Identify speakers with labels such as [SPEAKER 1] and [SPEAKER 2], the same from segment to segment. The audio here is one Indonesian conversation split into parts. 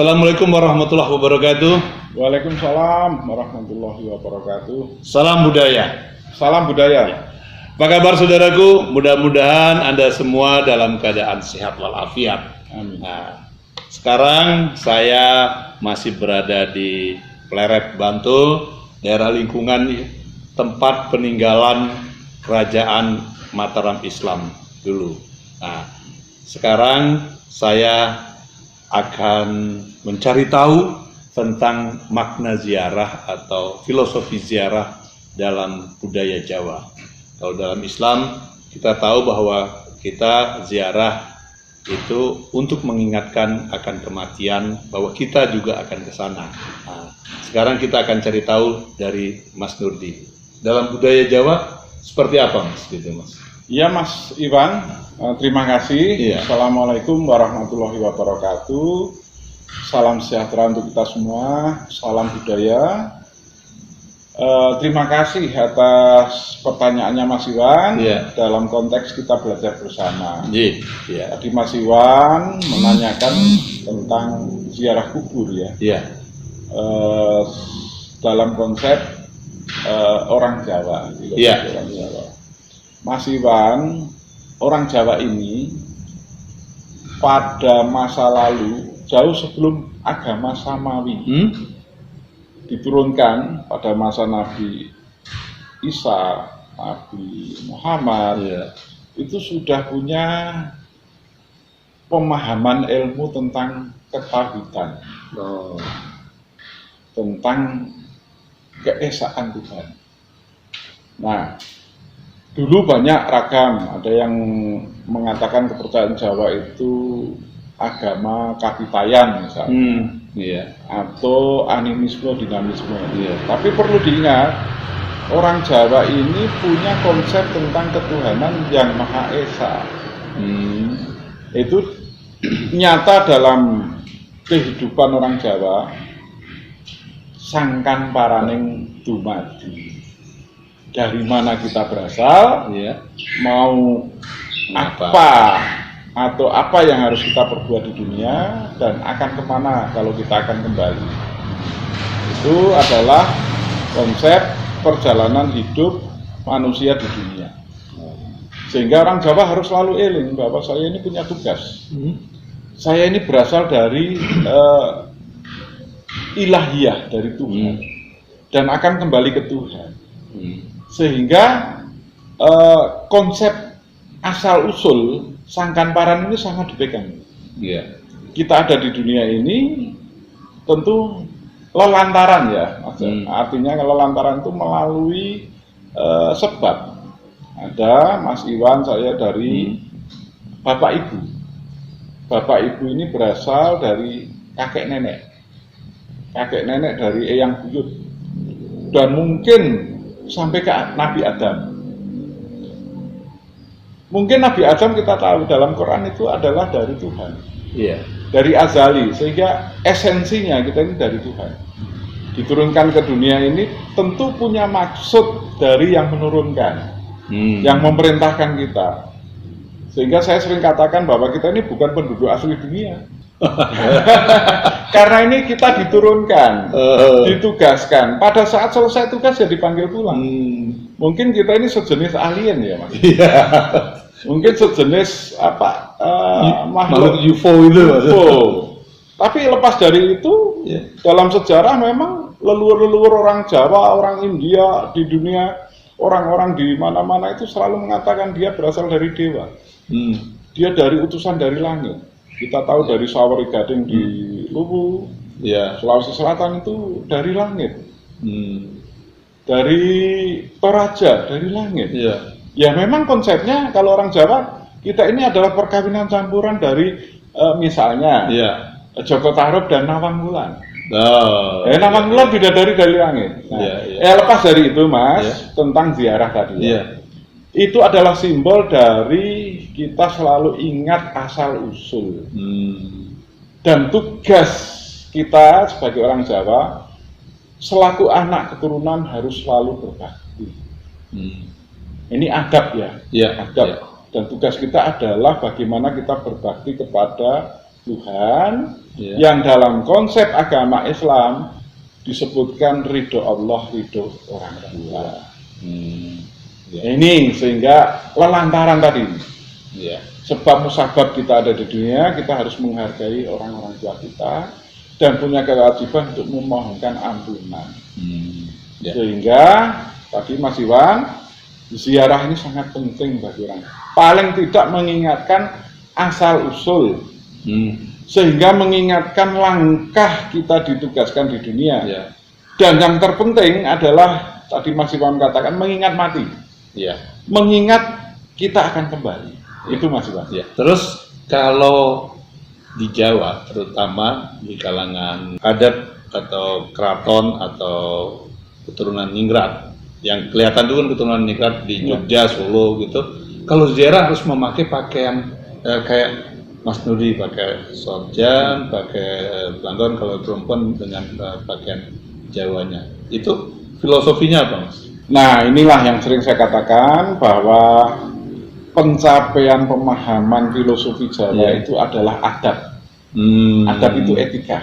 [SPEAKER 1] Assalamualaikum warahmatullahi wabarakatuh.
[SPEAKER 2] Waalaikumsalam warahmatullahi wabarakatuh.
[SPEAKER 1] Salam budaya.
[SPEAKER 2] Salam budaya.
[SPEAKER 1] Apa kabar saudaraku? Mudah-mudahan Anda semua dalam keadaan sehat walafiat.
[SPEAKER 2] Amin.
[SPEAKER 1] Nah, sekarang saya masih berada di Pleret, Bantul, daerah lingkungan tempat peninggalan Kerajaan Mataram Islam dulu. Nah, sekarang saya akan mencari tahu tentang makna ziarah atau filosofi ziarah dalam budaya Jawa. Kalau dalam Islam kita tahu bahwa kita ziarah itu untuk mengingatkan akan kematian, bahwa kita juga akan ke sana. Nah, sekarang kita akan cari tahu dari Mas Nurdi. Dalam budaya Jawa seperti apa, Mas? Gitu, Mas.
[SPEAKER 2] Iya, Mas Iwan, terima kasih.
[SPEAKER 1] Iya.
[SPEAKER 2] Assalamualaikum warahmatullahi wabarakatuh. Salam sejahtera untuk kita semua. Salam budaya. Terima kasih atas pertanyaannya Mas Iwan.
[SPEAKER 1] Iya.
[SPEAKER 2] Dalam konteks kita belajar bersama.
[SPEAKER 1] Iya.
[SPEAKER 2] Tadi Mas Iwan menanyakan tentang ziarah kubur ya.
[SPEAKER 1] Iya.
[SPEAKER 2] Dalam konsep orang Jawa.
[SPEAKER 1] Iya.
[SPEAKER 2] Orang Jawa. Mas Iwan, orang Jawa ini pada masa lalu, jauh sebelum agama Samawi diturunkan pada masa Nabi Isa, Nabi Muhammad, itu sudah punya pemahaman ilmu tentang ketauhidan, tentang keesaan Tuhan. Nah, dulu banyak ragam, ada yang mengatakan kepercayaan Jawa itu agama Kapitayan misalnya, atau animisme, dinamisme. Tapi perlu diingat, orang Jawa ini punya konsep tentang ketuhanan yang Maha Esa. Itu nyata dalam kehidupan orang Jawa, sangkan paraning dumadi. Dari mana kita berasal, mau apa atau apa yang harus kita perbuat di dunia, dan akan kemana kalau kita akan kembali. Itu adalah konsep perjalanan hidup manusia di dunia. Sehingga orang Jawa harus selalu eling bahwa saya ini punya tugas. Saya ini berasal dari ilahiyah, dari Tuhan, dan akan kembali ke Tuhan. Sehingga konsep asal-usul sangkan paran ini sangat dipegang. Kita ada di dunia ini tentu lelantaran ya, artinya lelantaran itu melalui sebab. Ada Mas Iwan, saya dari Bapak Ibu. Bapak Ibu ini berasal dari kakek nenek dari eyang buyut, dan mungkin sampai ke Nabi Adam. Mungkin Nabi Adam kita tahu dalam Quran itu adalah dari Tuhan, dari azali, sehingga esensinya kita ini dari Tuhan. Diturunkan ke dunia ini tentu punya maksud dari yang menurunkan, yang memerintahkan kita. Sehingga saya sering katakan bahwa kita ini bukan penduduk asli dunia. Karena ini kita diturunkan, ditugaskan. Pada saat selesai tugas ya dipanggil pulang. Mungkin kita ini sejenis alien ya, Mas. Mungkin sejenis makhluk
[SPEAKER 1] UFO itu.
[SPEAKER 2] Tapi lepas dari itu, dalam sejarah memang leluhur-leluhur orang Jawa, orang India di dunia, orang-orang di mana-mana itu selalu mengatakan dia berasal dari dewa. Dia dari utusan dari langit. Kita tahu dari Sawari Gading di Luwu, Sulawesi Selatan itu dari langit. Dari Toraja, dari langit. Ya memang konsepnya kalau orang Jawa, kita ini adalah perkawinan campuran dari misalnya Joko Tarub dan Nawang Wulan. Nawang Wulan bidadari dari langit. Lepas dari itu, Mas, tentang ziarah tadi. Itu adalah simbol dari kita selalu ingat asal-usul. Dan tugas kita sebagai orang Jawa, selaku anak keturunan harus selalu berbakti. Ini adab ya, adab. Dan tugas kita adalah bagaimana kita berbakti kepada Tuhan yang dalam konsep agama Islam disebutkan ridho Allah, ridho orang tua. Ini sehingga lelantaran tadi. Sebab musabab kita ada di dunia, kita harus menghargai orang-orang tua kita dan punya kewajiban untuk memohonkan ampunan. Sehingga tadi Mas Iwan, ziarah ini sangat penting bagi orang. Paling tidak mengingatkan asal usul, sehingga mengingatkan langkah kita ditugaskan di dunia. Dan yang terpenting adalah tadi Mas Iwan katakan mengingat mati. Mengingat kita akan kembali. Itu Mas Iwan.
[SPEAKER 1] Terus kalau di Jawa, terutama di kalangan adat atau keraton atau keturunan ningrat, yang kelihatan itu kan keturunan ningrat di Jogja, Solo gitu. Kalau ziarah harus memakai pakaian kayak Mas Nudi pakai sorjan, pakai belangkon, kalau perempuan dengan pakaian Jawanya. Itu filosofinya apa, Mas?
[SPEAKER 2] Nah, inilah yang sering saya katakan bahwa pencapaian pemahaman filosofi Jawa itu adalah adab. Adab itu etika.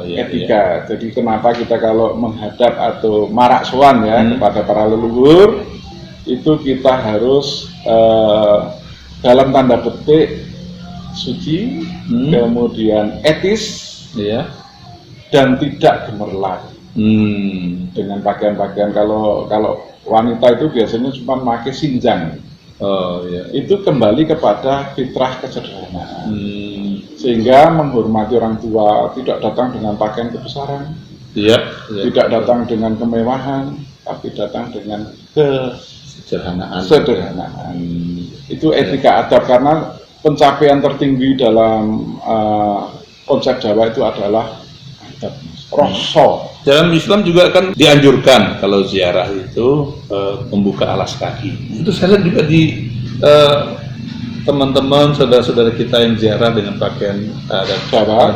[SPEAKER 2] Etika. Jadi kenapa kita kalau menghadap atau marak sowan kepada para leluhur, itu kita harus dalam tanda petik suci, kemudian etis, dan tidak gemerlap. Dengan pakaian-pakaian kalau wanita itu biasanya cuma pakai sinjang. Itu kembali kepada fitrah kesederhanaan. Sehingga menghormati orang tua, tidak datang dengan pakaian kebesaran, tidak datang dengan kemewahan, tapi datang dengan kesederhanaan. Itu etika adab, karena pencapaian tertinggi dalam konsep Jawa itu adalah adab, rasa.
[SPEAKER 1] Dalam Islam juga kan dianjurkan kalau ziarah itu membuka alas kaki. Itu saya lihat juga di teman-teman, saudara-saudara kita yang ziarah dengan pakaian adat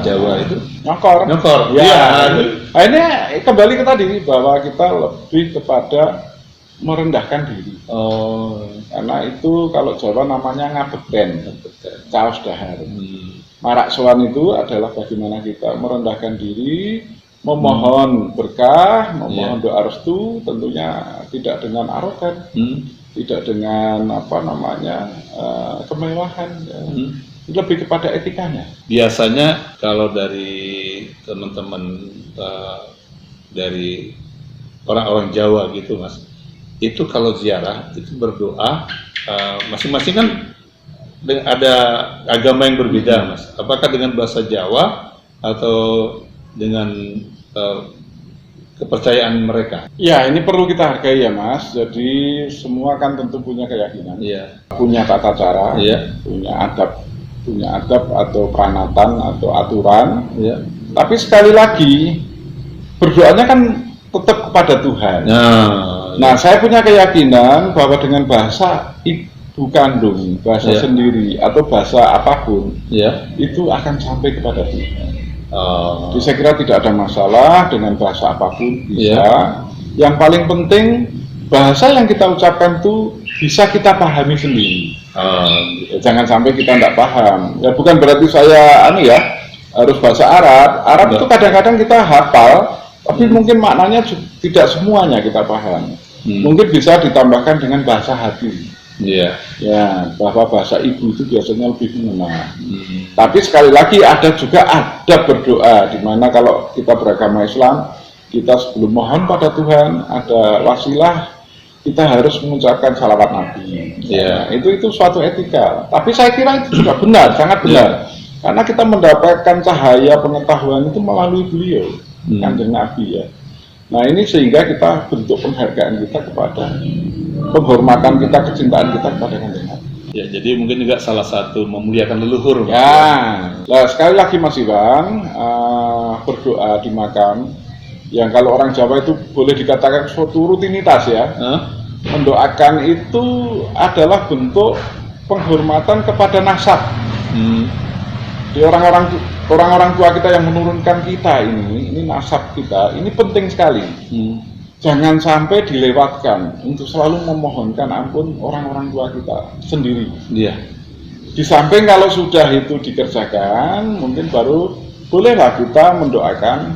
[SPEAKER 1] Jawa itu
[SPEAKER 2] nyokor. Nah, ini kembali ke tadi bahwa kita lebih kepada merendahkan diri. Karena itu kalau Jawa namanya ngabekten, caos dahar. Marak sowan itu adalah bagaimana kita merendahkan diri, memohon berkah, memohon doa restu, tentunya tidak dengan arogan, tidak dengan kemewahan, lebih kepada etikanya.
[SPEAKER 1] Biasanya kalau dari teman-teman dari orang-orang Jawa gitu, Mas, itu kalau ziarah itu berdoa, masing-masing kan ada agama yang berbeda, Mas. Apakah dengan bahasa Jawa atau dengan kepercayaan mereka?
[SPEAKER 2] Ya, ini perlu kita hargai ya, Mas. Jadi semua kan tentu punya keyakinan, punya tata cara, punya adab atau peranatan atau aturan. Tapi sekali lagi berdoanya kan tetap kepada Tuhan. Nah, saya punya keyakinan bahwa dengan bahasa ibu kandung, bahasa sendiri atau bahasa apapun, itu akan sampai kepada Tuhan. Jadi saya kira tidak ada masalah dengan bahasa apapun bisa. Yang paling penting bahasa yang kita ucapkan itu bisa kita pahami sendiri. Jangan sampai kita tidak paham. Ya bukan berarti saya harus bahasa Arab. Arab itu kadang-kadang kita hafal, tapi mungkin maknanya tidak semuanya kita paham. Mungkin bisa ditambahkan dengan bahasa hati. Bahwa bahasa ibu itu biasanya lebih mengena. Tapi sekali lagi ada juga adab berdoa, di mana kalau kita beragama Islam, kita sebelum mohon pada Tuhan ada wasilah, kita harus mengucapkan salawat Nabi. Itu suatu etika. Tapi saya kira itu juga benar, sangat benar, karena kita mendapatkan cahaya pengetahuan itu melalui beliau, Kanjeng Nabi Nah ini sehingga kita bentuk penghargaan kita kepada penghormatan kita, kecintaan kita kepada Kanjeng Nabi.
[SPEAKER 1] Jadi mungkin juga salah satu memuliakan leluhur.
[SPEAKER 2] Nah sekali lagi Mas Iwan, berdoa di makam, yang kalau orang Jawa itu boleh dikatakan suatu rutinitas mendoakan itu adalah bentuk penghormatan kepada nasab. Di orang-orang tua kita yang menurunkan kita ini nasab kita, ini penting sekali. Jangan sampai dilewatkan untuk selalu memohonkan ampun orang-orang tua kita sendiri. Di samping kalau sudah itu dikerjakan, mungkin baru bolehlah kita mendoakan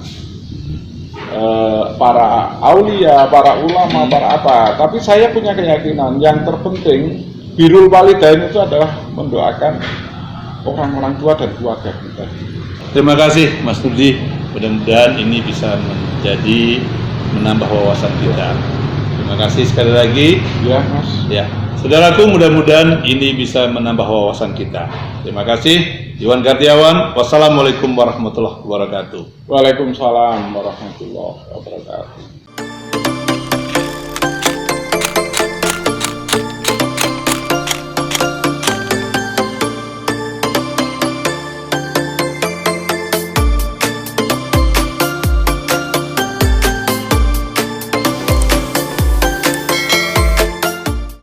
[SPEAKER 2] para aulia, para ulama, para apa. Tapi saya punya keyakinan yang terpenting birrul walidain itu adalah mendoakan orang-orang tua dan keluarga kita.
[SPEAKER 1] Terima kasih Mas Nurdi. Mudah-mudahan ini bisa menambah wawasan kita. Terima kasih sekali lagi.
[SPEAKER 2] Ya, Mas.
[SPEAKER 1] Ya, saudaraku, mudah-mudahan ini bisa menambah wawasan kita. Terima kasih. Iwan Kartiawan. Wassalamualaikum warahmatullahi wabarakatuh.
[SPEAKER 2] Waalaikumsalam warahmatullahi wabarakatuh.